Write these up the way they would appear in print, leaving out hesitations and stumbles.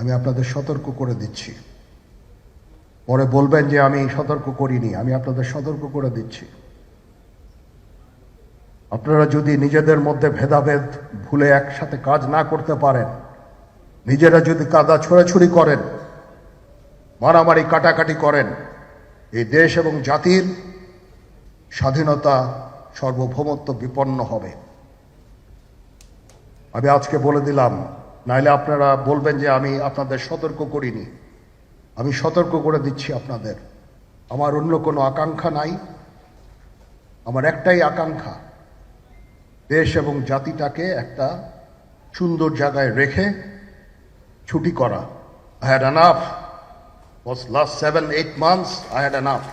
আমি আপনাদের সতর্ক করে দিচ্ছি। পরে বলবেন যে আমি সতর্ক করিনি। আমি আপনাদের সতর্ক করে দিচ্ছি। আপনারা যদি নিজেদের মধ্যে ভেদাভেদ ভুলে একসাথে কাজ না করতে পারেন, নিজেরা যদি কাদা ছোড়াছুড়ি করেন, মারামারি কাটাকাটি করেন, এই দেশ এবং জাতির স্বাধীনতা সার্বভৌমত্ব বিপন্ন হবে। আমি আজকে বলে দিলাম, নাইলে আপনারা বলবেন যে আমি আপনাদের সতর্ক করিনি। আমি সতর্ক করে দিচ্ছি আপনাদের। আমার অন্য কোনো আকাঙ্ক্ষা নাই। আমার একটাই আকাঙ্ক্ষা, দেশ এবং জাতিটাকে একটা সুন্দর জায়গায় রেখে ছুটি করা। I had enough. Was last 7-8 months I had enough.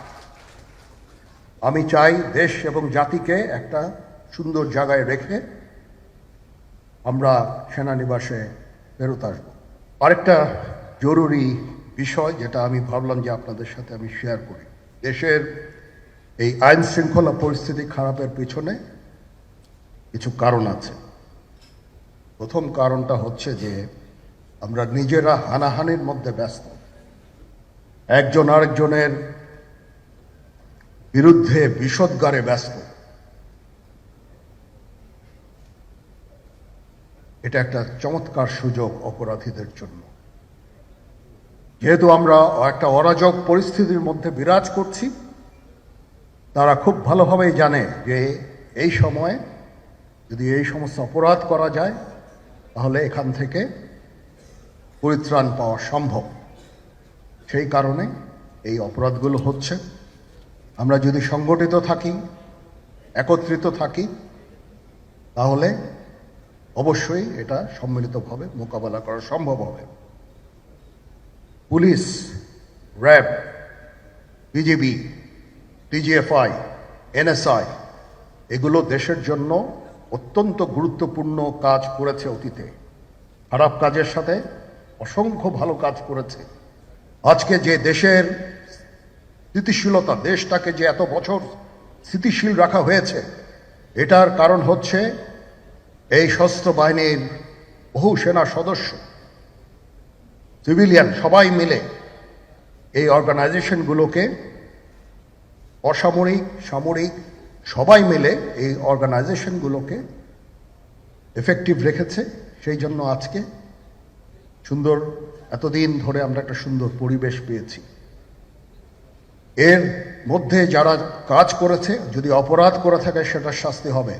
আমি চাই দেশ এবং জাতিকে একটা সুন্দর জায়গায় রেখে আমরা সেনানিবাসে ফেরত আসবো। আরেকটা জরুরি বিষয় যেটা আমি ভাবলাম যে আপনাদের সাথে আমি শেয়ার করি। দেশের এই আইন শৃঙ্খলা পরিস্থিতি খারাপের পিছনে কিছু কারণ আছে। প্রথম কারণটা হচ্ছে যে আমরা নিজেরা হানাহানির মধ্যে ব্যস্ত, একজন আরেকজনের বিরুদ্ধে বিষোদ্গারে ব্যস্ত। এটা একটা চমৎকার সুযোগ অপরাধীদের জন্য। যেহেতু আমরা একটা অরাজক পরিস্থিতির মধ্যে বিরাজ করছি, তারা খুব ভালোভাবেই জানে যে এই সময়ে যদি এই সমস্ত অপরাধ করা যায় তাহলে এখান থেকে পরিত্রাণ পাওয়া সম্ভব। সেই কারণে এই অপরাধগুলো হচ্ছে। আমরা যদি সংগঠিত থাকি, একত্রিত থাকি, তাহলে অবশ্যই এটা সম্মিলিতভাবে মোকাবেলা করা সম্ভব হবে। Police, RAB, BGB, TGFI, NSI এগুলো দেশের জন্য অত্যন্ত গুরুত্বপূর্ণ কাজ করেছে অতীতে। খারাপ কাজের সাথে অসংখ্য ভালো কাজ করেছে। আজকে যে দেশের স্থিতিশীলতা, দেশটাকে যে এত বছর স্থিতিশীল রাখা হয়েছে, এটার কারণ হচ্ছে এই সশস্ত্র বাহিনীর বহু সেনা সদস্য, সিভিলিয়ান সবাই মিলে এই অর্গানাইজেশনগুলোকে, অসামরিক সামরিক সবাই মিলে এই অর্গানাইজেশনগুলোকে এফেক্টিভ রেখেছে। সেই জন্য আজকে সুন্দর, এতদিন ধরে আমরা একটা সুন্দর পরিবেশ পেয়েছি। এর মধ্যে যারা কাজ করেছে, যদি অপরাধ করে থাকে সেটার শাস্তি হবে,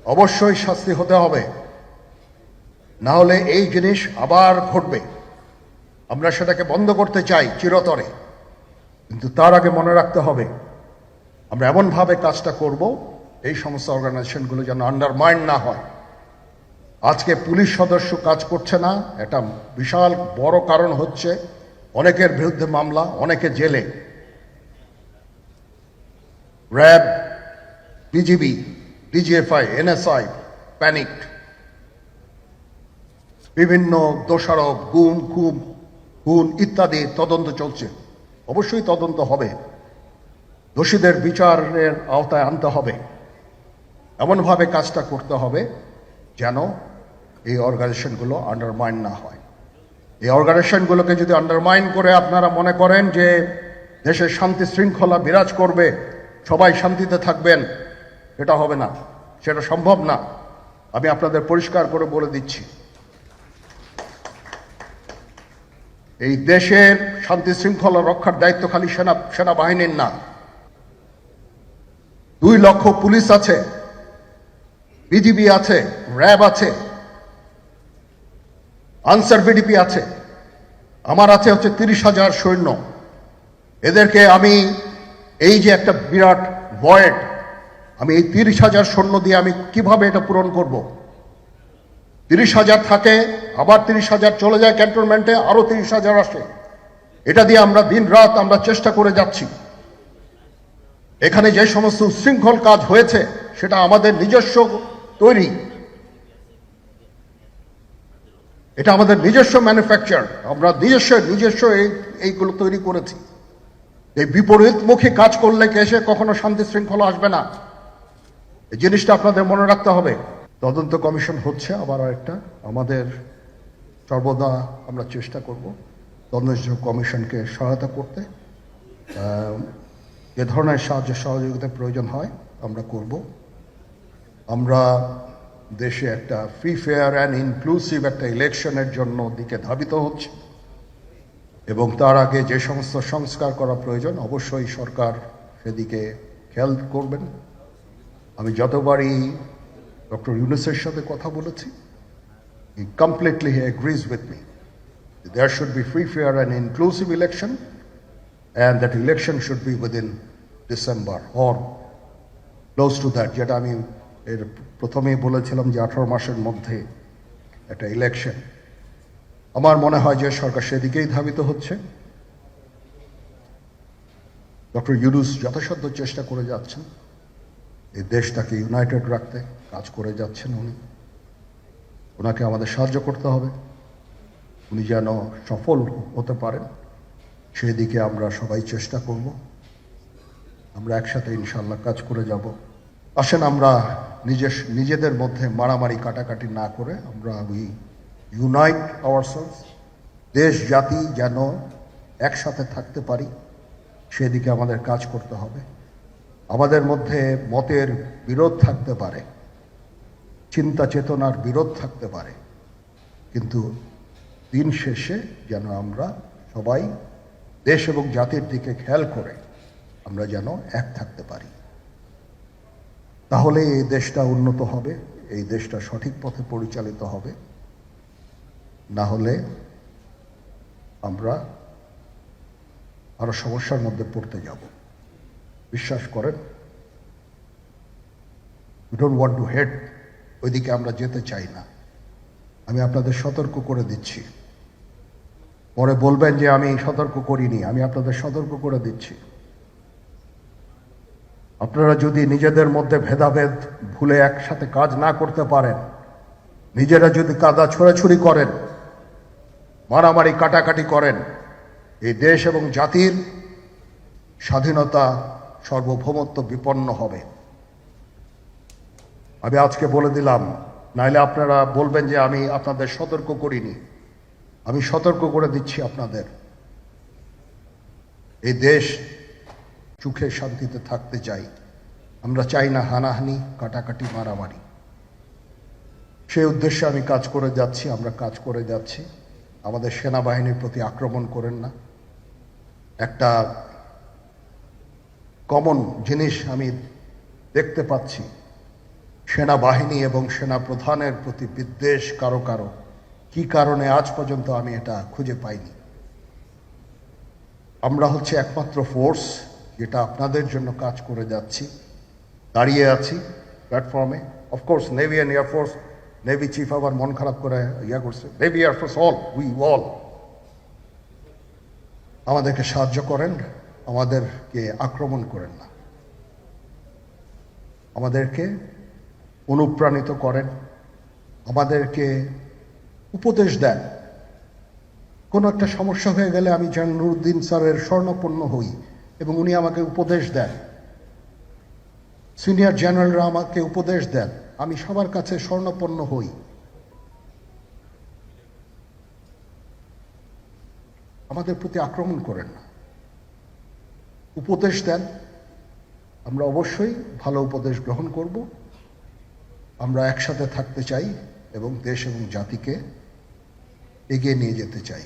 অবশ্যই শাস্তি হতে হবে। না হলে এই জিনিস আবার ঘটবে। আমরা সেটাকে বন্ধ করতে চাই চিরতরে, কিন্তু তার আগে মনে রাখতে হবে আমরা এমনভাবে কাজটা করব এই সমস্ত অর্গানাইজেশনগুলো যেন আন্ডারমাইন না হয়। আজকে পুলিশ সদস্য কাজ করছে না, এটা বিশাল বড় কারণ হচ্ছে অনেকের বিরুদ্ধে মামলা, অনেকে জেলে। RAB, BGB, DGFI, NSI panicked. বিভিন্ন দোষারোপ, গুম, খুন ইত্যাদি তদন্ত চলছে। অবশ্যই তদন্ত হবে, দোষীদের বিচারের আওতায় আনতে হবে। এমনভাবে কাজটা করতে হবে যেন এই অর্গানাইজেশনগুলো আন্ডারমাইন না হয়। এই অর্গানাইজেশনগুলোকে যদি আন্ডারমাইন করে আপনারা মনে করেন যে দেশের শান্তি শৃঙ্খলা বিরাজ করবে, সবাই শান্তিতে থাকবেন, এটা হবে না, সেটা সম্ভব না। আমি আপনাদের পরিষ্কার করে বলে দিচ্ছি, এই দেশের শান্তি শৃঙ্খলা রক্ষার দায়িত্ব খালি সেনাবাহিনীর না। 2 লক্ষ পুলিশ আছে, বিজিবি আছে, র্যাব আছে, আনসার বিডিপি আছে, আমার আছে হচ্ছে 30,000 সৈন্য। এদেরকে আমি এই যে একটা বিরাট ভয়েড, আমি এই 30,000 সৈন্য দিয়ে আমি কিভাবে এটা পূরণ করব? 30,000 থাকে, আবার 30,000 চলে যায় ক্যান্টনমেন্টে, আরো 30,000 আসে। এটা দিয়ে আমরা দিন রাত আমরা চেষ্টা করে যাচ্ছি। এখানে যে সমস্ত উচ্ছৃঙ্খল কাজ হয়েছে সেটা আমাদের নিজস্ব তৈরি, এটা আমাদের নিজস্ব ম্যানুফ্যাকচার, আমরা নিজস্ব এইগুলো তৈরি করেছি। এই বিপরীতমুখী কাজ করলে এসে কখনো শান্তি শৃঙ্খলা আসবে না। এই জিনিসটা আপনাদের মনে রাখতে হবে। তদন্ত কমিশন হচ্ছে, আবার একটা আমাদের সর্বদা আমরা চেষ্টা করব তদন্ত কমিশনকে সহায়তা করতে। যে ধরনের সাহায্য সহযোগিতার প্রয়োজন হয় আমরা করব। আমরা দেশে একটা ফ্রি ফেয়ার অ্যান্ড ইনক্লুসিভ একটা ইলেকশনের জন্য দিকে ধাবিত হচ্ছে এবং তার আগে যে সমস্ত সংস্কার করা প্রয়োজন অবশ্যই সরকার সেদিকে খেয়াল করবেন। আমি যতবারই ডক্টর ইউনূসের সাথে কথা বলেছি, he completely agrees with me. There should be free, fair and inclusive election, and that election should be within December or close to that. যেটা আমি এর প্রথমেই বলেছিলাম যে 18 মাসের মধ্যে একটা ইলেকশন। আমার মনে হয় যে সরকার সেদিকেই ধাবিত হচ্ছে। ডক্টর ইউনূস যথাসাধ্য চেষ্টা করে যাচ্ছেন এই দেশটাকে ইউনাইটেড রাখতে, কাজ করে যাচ্ছেন উনি। ওনাকে আমাদের সাহায্য করতে হবে, উনি যেন সফল হতে পারেন সেদিকে আমরা সবাই চেষ্টা করব। আমরা একসাথে ইনশাল্লাহ কাজ করে যাব। আসেন আমরা নিজেদের মধ্যে মারামারি কাটাকাটি না করে আমরা উই ইউনাইট আওয়ারসেলস, দেশ জাতি যেন একসাথে থাকতে পারি সেদিকে আমাদের কাজ করতে হবে। আমাদের মধ্যে মতের বিরোধ থাকতে পারে, চিন্তা চেতনার বিরোধ থাকতে পারে, কিন্তু দিন শেষে যেন আমরা সবাই দেশ এবং জাতির দিকে খেয়াল করে আমরা যেন এক থাকতে পারি। তাহলে এই দেশটা উন্নত হবে, এই দেশটা সঠিক পথে পরিচালিত হবে। না হলে আমরা আরো সমস্যার মধ্যে পড়তে যাব। বিশ্বাস করেন, we don't want to head, ওইদিকে আমরা যেতে চাই না। আমি আপনাদের সতর্ক করে দিচ্ছি। পরে বলবেন যে আমি সতর্ক করিনি, আমি আপনাদের সতর্ক করে দিচ্ছি। আপনারা যদি নিজেদের মধ্যে ভেদাভেদ ভুলে একসাথে কাজ না করতে পারেন, নিজেরা যদি কাদা ছোড়াছুড়ি করেন, মারামারি কাটাকাটি করেন, এই দেশ এবং জাতির স্বাধীনতা সার্বভৌমত্ব বিপন্ন হবে। আমি আজকে বলে দিলাম, নাইলে আপনারা বলবেন যে আমি আপনাদের সতর্ক করিনি। আমি সতর্ক করে দিচ্ছি আপনাদের। এই দেশ সুখে শান্তিতে থাকতে চাই, আমরা চাই না হানাহানি কাটাকাটি মারামারি। সেই উদ্দেশ্যে আমি কাজ করে যাচ্ছি, আমরা কাজ করে যাচ্ছি। আমাদের সেনাবাহিনীর প্রতি আক্রমণ করেন না। একটা কমন জিনিস আমি দেখতে পাচ্ছি, সেনাবাহিনী এবং সেনা প্রধানের প্রতি বিদ্বেষ কারো কারো। কি কারণে আজ পর্যন্ত আমি এটা খুঁজে পাইনি। আমরা হচ্ছে একমাত্র ফোর্স যেটা আপনাদের জন্য কাজ করে যাচ্ছি, দাঁড়িয়ে আছি প্ল্যাটফর্মে। Of course navy and air force, navy chief আবার মন খারাপ করে করছে, navy air force all, we all আমাদেরকে সাহায্য করেন, আমাদেরকে আক্রমণ করেন না, আমাদেরকে অনুপ্রাণিত করেন, আমাদেরকে উপদেশ দেন। কোনো একটা সমস্যা হয়ে গেলে আমি নুরুদ্দিন স্যারের স্বর্ণপন্ন হই এবং উনি আমাকে উপদেশ দেন। সিনিয়র জেনারেলরা আমাকে উপদেশ দেন, আমি সবার কাছে স্বর্ণপন্ন হই। আমাদের প্রতি আক্রমণ করেন না, উপদেশ দেন। আমরা অবশ্যই ভালো উপদেশ গ্রহণ করব। আমরা একসাথে থাকতে চাই এবং দেশ এবং জাতিকে এগিয়ে নিয়ে যেতে চাই।